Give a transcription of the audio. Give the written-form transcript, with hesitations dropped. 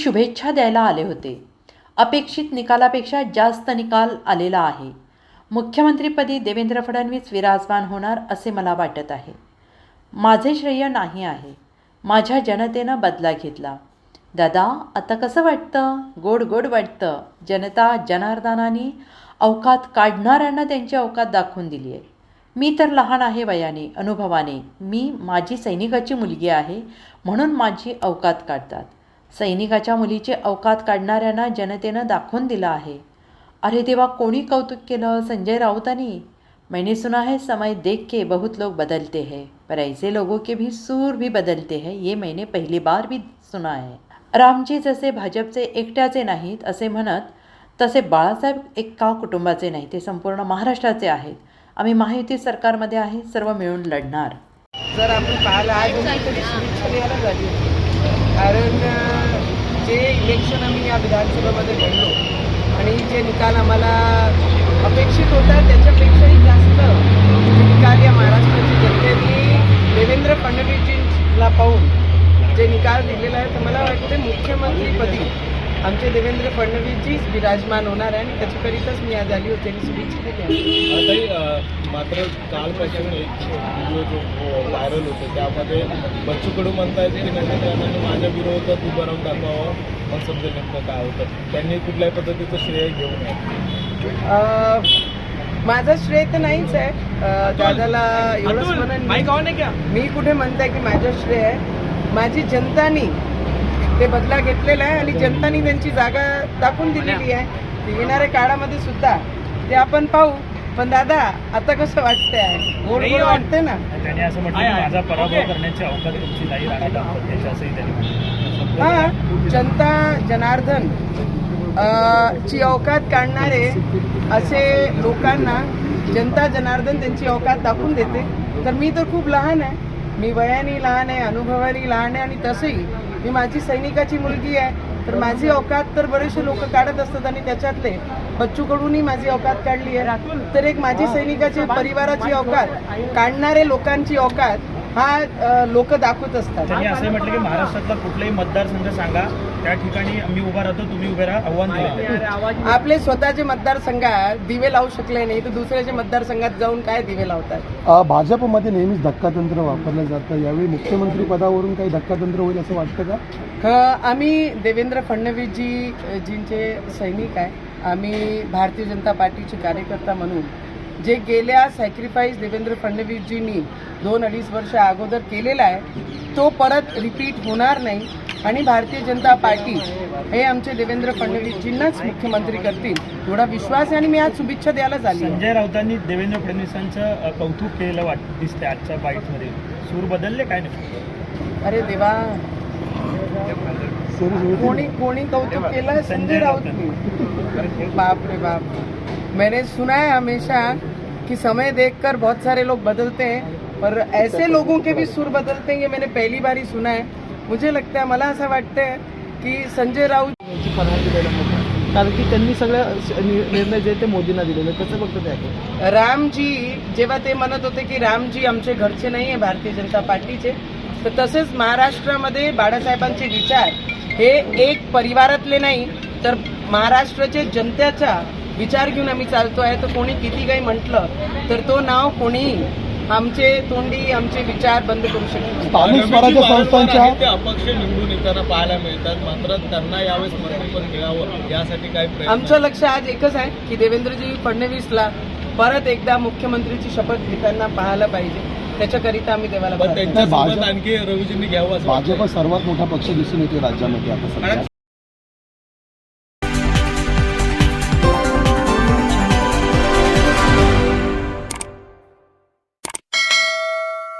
शुभेच्छा द्यायला आले होते. अपेक्षित निकालापेक्षा जास्त निकाल आलेला आहे. मुख्यमंत्रीपदी देवेंद्र फडणवीस विराजमान होणार असे मला वाटत आहे. माझे श्रेय नाही आहे. माझ्या जनतेनं बदला घेतला. दादा, आता कसं वाटतं? गोड गोड वाटतं. जनता जनार्दनाने अवकात काढणाऱ्यांना त्यांची अवकात दाखवून दिली आहे. मी तर लहान आहे वयाने, अनुभवाने. मी माझी सैनिकाची मुलगी आहे म्हणून माझी अवकात काढतात. सैनिकाच्या मुलीचे अवकात काढणाऱ्यांना जनतेनं दाखवून दिलं आहे. अरे देवा, कोणी कौतुक केलं? संजय राऊतांनी. मैंने सुना है समय देख के बहुत लोग बदलते हैं, पर ऐसे लोगों के भी सूर भी बदलते हैं, ये मैंने पहली बार भी सुना है. रामजी जसे भाजपचे एकट्याचे नाहीत असे म्हणत, तसे बाळासाहेब एका कुटुंबाचे नाही, ते संपूर्ण महाराष्ट्राचे आहेत. आम्ही महायुती सरकारमध्ये आहे, सर्व मिळून लढणार. जर आपण पाहिलं आज तरी शुभेच्छा द्यायला झाली होती. कारण जे इलेक्शन आम्ही या विधानसभेमध्ये लढलो आणि जे निकाल आम्हाला अपेक्षित होता त्याच्यापेक्षाही जास्त निकाल या महाराष्ट्राच्या जनतेने देवेंद्र फडणवीसजींना पाहून जे निकाल दिलेला आहे, तर मला वाटते मुख्यमंत्रीपदी आमचे देवेंद्र फडणवीसजीच विराजमान होणार आहे आणि त्याच्याकरिताच मी आज आली होती आणि शुभेच्छा दिल्या. मात्र कालपासून एक व्हिडिओ जो व्हायरल होतो त्यामध्ये बच्चू कडू म्हणतात की नरेंद्रांनी माझ्या विरोधात उभं राहून दाखवावं, मग समजेल नेमकं काय होतं. त्यांनी कुठल्याही पद्धतीचं श्रेय घेऊ नये. माझं श्रेय तर नाहीच आहे. दादाला एवढंच म्हणून मी कुठे म्हणताय की माझं श्रेय आहे. माझी जनतानी ते बदला घेतलेला आहे आणि जनतानी त्यांची जागा दाखवून दिलेली आहे. येणाऱ्या काळामध्ये सुद्धा ते आपण पाहू. पण दादा, आता कसं वाटतंय? गोड गोड वाटतंय ना. त्यांनी असं म्हटलं की माझा पराभव करण्याची अवकाश तुमची नाही राणी असंही त्यांनी. हां, जनता जनार्दन ची अवकात काढणारे असे लोकांना जनता जनार्दन त्यांची अवकात दाखवून देते. तर मी तर खूप लहान आहे, मी वयाने लहान आहे, अनुभवाने लहान आहे आणि तसंही मी माझी सैनिकाची मुलगी आहे. तर माझी अवकात तर बरेचसे लोक काढत असतात आणि त्याच्यातले बच्चू कडूंनी माझी अवकात काढली आहे. तर एक माझी सैनिकाची परिवाराची अवकात काढणारे लोकांची अवकात हा लोक दाखवत असतात. त्यांनी असं म्हटलं की महाराष्ट्रातला कुठलाही मतदारसंघ सांगा, त्या ठिकाणी आम्ही उभा राहतो, तुम्ही उभे राहा, आव्हान दिले. आपले स्वतःचे मतदारसंघात दिवे लावू शकले नाही तर दुसऱ्याच्या मतदारसंघात जाऊन काय दिवे लावतात? भाजपमध्ये नेहमीच धक्कातंत्र वापरलं जातं. यावेळी मुख्यमंत्री पदावरून काही धक्कातंत्र होईल असं वाटतं का? आम्ही देवेंद्र फडणवीसजींचे सैनिक आहे. आम्ही भारतीय जनता पार्टीचे कार्यकर्ता म्हणून जे गेल्या सॅक्रिफाईस देवेंद्र फडणवीसजींनी 2-2.5 वर्ष अगोदर केलेला आहे तो परत रिपीट होणार नाही आणि भारतीय जनता पार्टी हे आमचे देवेंद्र फडणवीसजींनाच मुख्यमंत्री करतील एवढा विश्वास आहे आणि मी आज शुभेच्छा द्यायला झाली. संजय राऊतांनी देवेंद्र फडणवीसांचं कौतुक केलेलं दिसते आजच्या बाईटमध्ये. सूर बदलले काय नाही? अरे देवा, कोणी कौतुक केलं? संजय राऊतनी. बाप रे बाप. मैंने सुना है हमेशा कि समय देखकर बहुत सारे लोग बदलते हैं, पर ऐसे लोगों के भी सुर बदलते हैं ये मैंने पहली बार ही सुना है. मुझे लगता है, मला असं वाटतंय की संजय राऊत कारण की त्यांनी सगळे निर्णय जे ते मोदींना दिलेले, कसं बघतं ते? रामजी जेव्हा ते म्हणत होते की रामजी आमचे घरचे नाही आहे भारतीय जनता पार्टीचे, तर तसेच महाराष्ट्रामध्ये बाळासाहेबांचे विचार हे एक परिवारातले नाही तर महाराष्ट्राचे जनतेचा विचार घेऊन आम्ही चालतो आहे. तर कोणी किती काही म्हटलं तर तो नाव कोणीही आमचे तोंडी आमचे विचार बंद करू शकतो. स्थानिक स्वराज्य संस्थांच्या ते अपक्ष निवडून येताना पाहायला मिळतात, मात्र त्यांना यावेळेस मंत्रिपद मिळावं यासाठी काय प्रयत्न? आमचं लक्ष आज एकच आहे की देवेंद्रजी फडणवीसला परत एकदा मुख्यमंत्रीची शपथ घेताना पाहायला पाहिजे. त्याच्याकरिता आम्ही देवाला त्यांच्यासोबत आणखी रवीजींनी घ्यावं. भाजप सर्वात मोठा पक्ष दिसून येतो राज्यामध्ये आता सध्या.